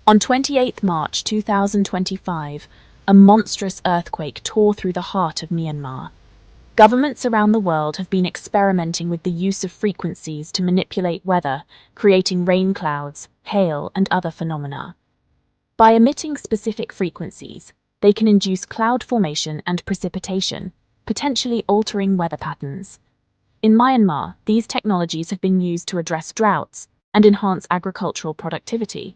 On 28 March 2025, a monstrous earthquake tore through the heart of Myanmar. Governments around the world have been experimenting with the use of frequencies to manipulate weather, creating rain clouds, hail, and other phenomena. By emitting specific frequencies, they can induce cloud formation and precipitation, potentially altering weather patterns. In Myanmar, these technologies have been used to address droughts and enhance agricultural productivity.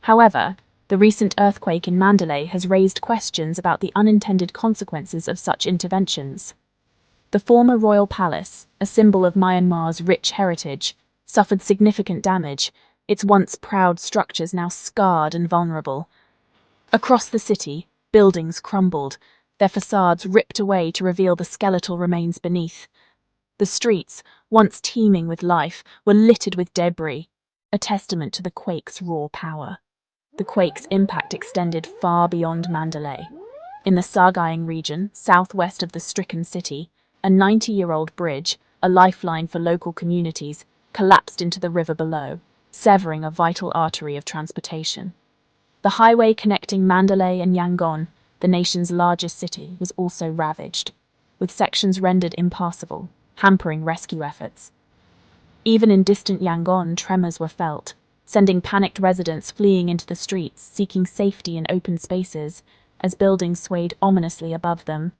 However, the recent earthquake in Mandalay has raised questions about the unintended consequences of such interventions. The former royal palace, a symbol of Myanmar's rich heritage, suffered significant damage, its once proud structures now scarred and vulnerable. Across the city, buildings crumbled, their facades ripped away to reveal the skeletal remains beneath. The streets, once teeming with life, were littered with debris, a testament to the quake's raw power. The quake's impact extended far beyond Mandalay. In the Sagaing region, southwest of the stricken city, a 90-year-old bridge, a lifeline for local communities, collapsed into the river below, severing a vital artery of transportation. The highway connecting Mandalay and Yangon, the nation's largest city, was also ravaged, with sections rendered impassable, hampering rescue efforts. Even in distant Yangon, tremors were felt, sending panicked residents fleeing into the streets, seeking safety in open spaces, as buildings swayed ominously above them.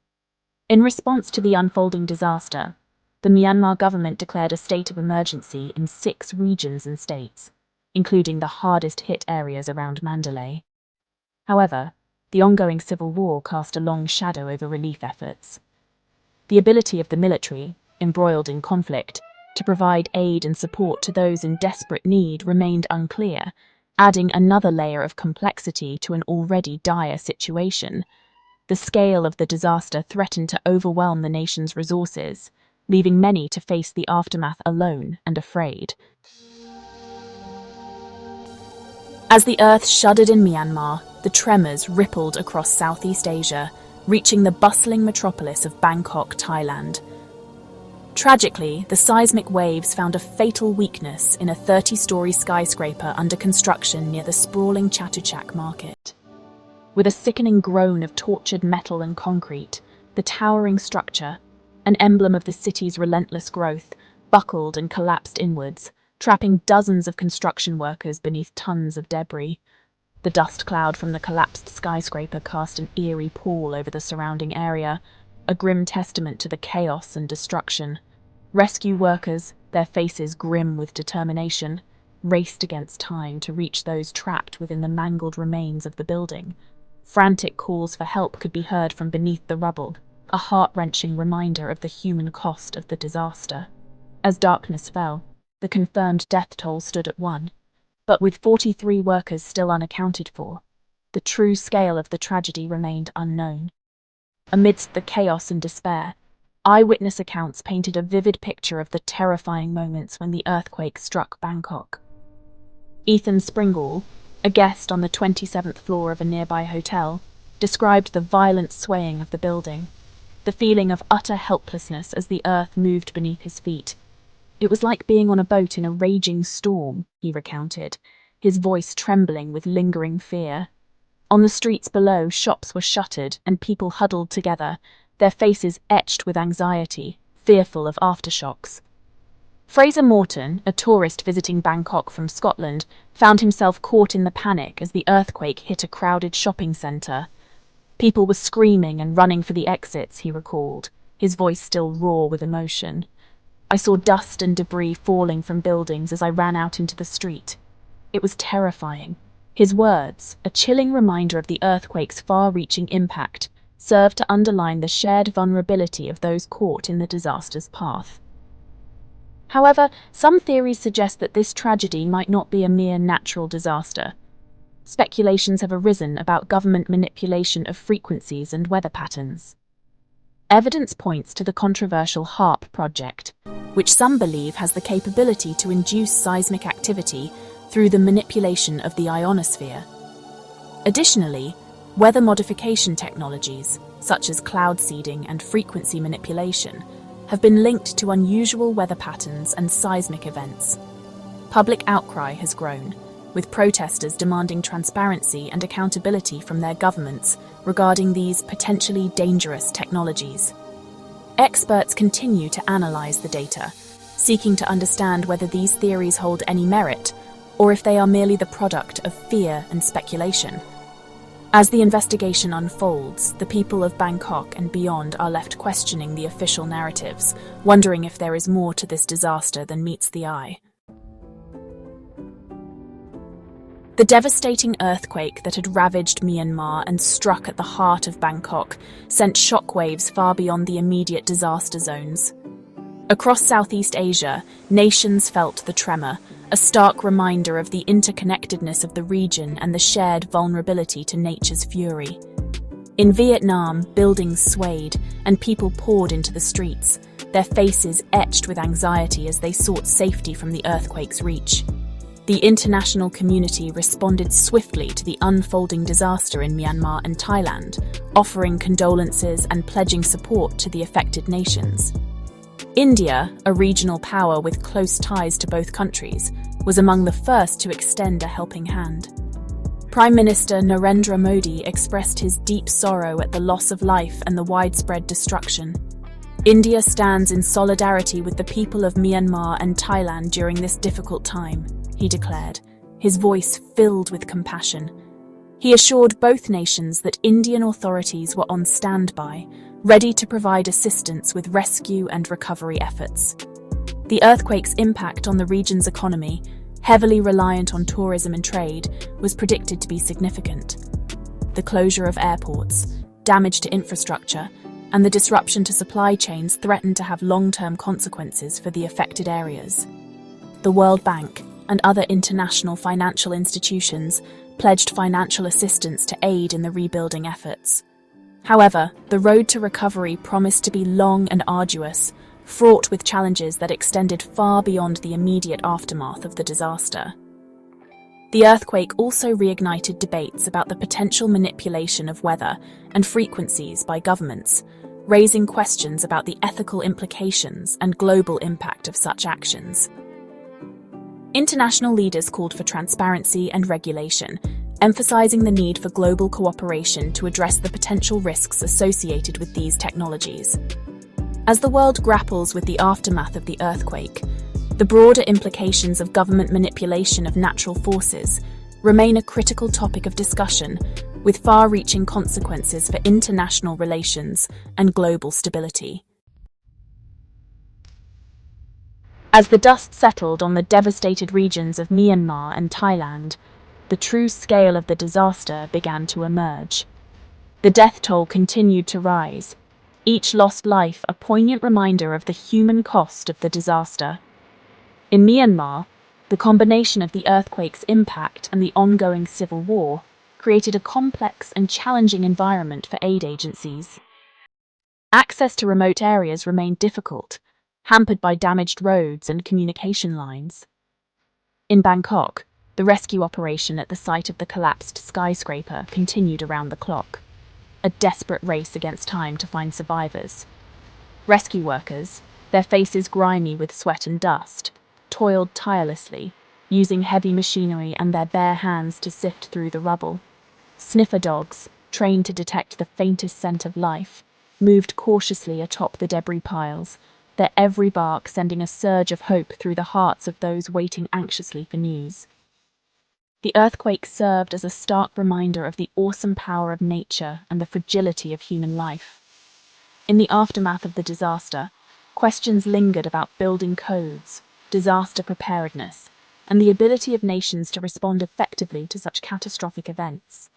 In response to the unfolding disaster, the Myanmar government declared a state of emergency in 6 regions and states, including the hardest-hit areas around Mandalay. However, the ongoing civil war cast a long shadow over relief efforts. The ability of the military, embroiled in conflict, to provide aid and support to those in desperate need remained unclear, adding another layer of complexity to an already dire situation. The scale of the disaster threatened to overwhelm the nation's resources, leaving many to face the aftermath alone and afraid. As the earth shuddered in Myanmar, the tremors rippled across Southeast Asia, reaching the bustling metropolis of Bangkok, Thailand. Tragically, the seismic waves found a fatal weakness in a 30-story skyscraper under construction near the sprawling Chatuchak market. With a sickening groan of tortured metal and concrete, the towering structure, an emblem of the city's relentless growth, buckled and collapsed inwards, trapping dozens of construction workers beneath tons of debris. The dust cloud from the collapsed skyscraper cast an eerie pall over the surrounding area, a grim testament to the chaos and destruction. Rescue workers, their faces grim with determination, raced against time to reach those trapped within the mangled remains of the building. Frantic calls for help could be heard from beneath the rubble, a heart-wrenching reminder of the human cost of the disaster. As darkness fell, the confirmed death toll stood at 1, but with 43 workers still unaccounted for, the true scale of the tragedy remained unknown. Amidst the chaos and despair, eyewitness accounts painted a vivid picture of the terrifying moments when the earthquake struck Bangkok. Ethan Springall, a guest on the 27th floor of a nearby hotel, described the violent swaying of the building, the feeling of utter helplessness as the earth moved beneath his feet. It was like being on a boat in a raging storm, he recounted, his voice trembling with lingering fear. On the streets below, shops were shuttered and people huddled together, their faces etched with anxiety, fearful of aftershocks. Fraser Morton, a tourist visiting Bangkok from Scotland, found himself caught in the panic as the earthquake hit a crowded shopping centre. People were screaming and running for the exits, he recalled, his voice still raw with emotion. I saw dust and debris falling from buildings as I ran out into the street. It was terrifying. His words, a chilling reminder of the earthquake's far-reaching impact, served to underline the shared vulnerability of those caught in the disaster's path. However, some theories suggest that this tragedy might not be a mere natural disaster. Speculations have arisen about government manipulation of frequencies and weather patterns. Evidence points to the controversial HAARP project, which some believe has the capability to induce seismic activity through the manipulation of the ionosphere. Additionally, weather modification technologies, such as cloud seeding and frequency manipulation, have been linked to unusual weather patterns and seismic events. Public outcry has grown, with protesters demanding transparency and accountability from their governments regarding these potentially dangerous technologies. Experts continue to analyze the data, seeking to understand whether these theories hold any merit or if they are merely the product of fear and speculation. As the investigation unfolds, the people of Bangkok and beyond are left questioning the official narratives, wondering if there is more to this disaster than meets the eye. The devastating earthquake that had ravaged Myanmar and struck at the heart of Bangkok sent shockwaves far beyond the immediate disaster zones. Across Southeast Asia, nations felt the tremor, a stark reminder of the interconnectedness of the region and the shared vulnerability to nature's fury. In Vietnam, buildings swayed and people poured into the streets, their faces etched with anxiety as they sought safety from the earthquake's reach. The international community responded swiftly to the unfolding disaster in Myanmar and Thailand, offering condolences and pledging support to the affected nations. India, a regional power with close ties to both countries, was among the first to extend a helping hand. Prime Minister Narendra Modi expressed his deep sorrow at the loss of life and the widespread destruction. India stands in solidarity with the people of Myanmar and Thailand during this difficult time, he declared, his voice filled with compassion. He assured both nations that Indian authorities were on standby, ready to provide assistance with rescue and recovery efforts. The earthquake's impact on the region's economy, heavily reliant on tourism and trade, was predicted to be significant. The closure of airports, damage to infrastructure, and the disruption to supply chains threatened to have long-term consequences for the affected areas. The World Bank and other international financial institutions pledged financial assistance to aid in the rebuilding efforts. However, the road to recovery promised to be long and arduous, fraught with challenges that extended far beyond the immediate aftermath of the disaster. The earthquake also reignited debates about the potential manipulation of weather and frequencies by governments, raising questions about the ethical implications and global impact of such actions. International leaders called for transparency and regulation, emphasizing the need for global cooperation to address the potential risks associated with these technologies. As the world grapples with the aftermath of the earthquake, the broader implications of government manipulation of natural forces remain a critical topic of discussion, with far-reaching consequences for international relations and global stability. As the dust settled on the devastated regions of Myanmar and Thailand, the true scale of the disaster began to emerge. The death toll continued to rise, each lost life a poignant reminder of the human cost of the disaster. In Myanmar, the combination of the earthquake's impact and the ongoing civil war created a complex and challenging environment for aid agencies. Access to remote areas remained difficult, hampered by damaged roads and communication lines. In Bangkok, the rescue operation at the site of the collapsed skyscraper continued around the clock, a desperate race against time to find survivors. Rescue workers, their faces grimy with sweat and dust, toiled tirelessly, using heavy machinery and their bare hands to sift through the rubble. Sniffer dogs, trained to detect the faintest scent of life, moved cautiously atop the debris piles, their every bark sending a surge of hope through the hearts of those waiting anxiously for news. The earthquake served as a stark reminder of the awesome power of nature and the fragility of human life. In the aftermath of the disaster, questions lingered about building codes, disaster preparedness, and the ability of nations to respond effectively to such catastrophic events.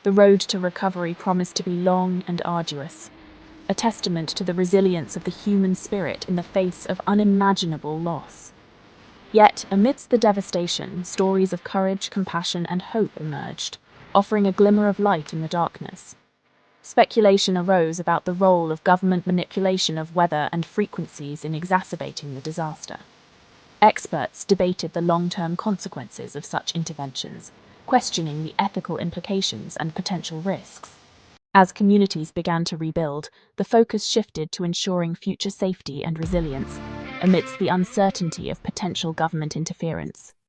The road to recovery promised to be long and arduous, a testament to the resilience of the human spirit in the face of unimaginable loss. Yet, amidst the devastation, stories of courage, compassion, and hope emerged, offering a glimmer of light in the darkness. Speculation arose about the role of government manipulation of weather and frequencies in exacerbating the disaster. Experts debated the long-term consequences of such interventions, questioning the ethical implications and potential risks. As communities began to rebuild, the focus shifted to ensuring future safety and resilience, amidst the uncertainty of potential government interference.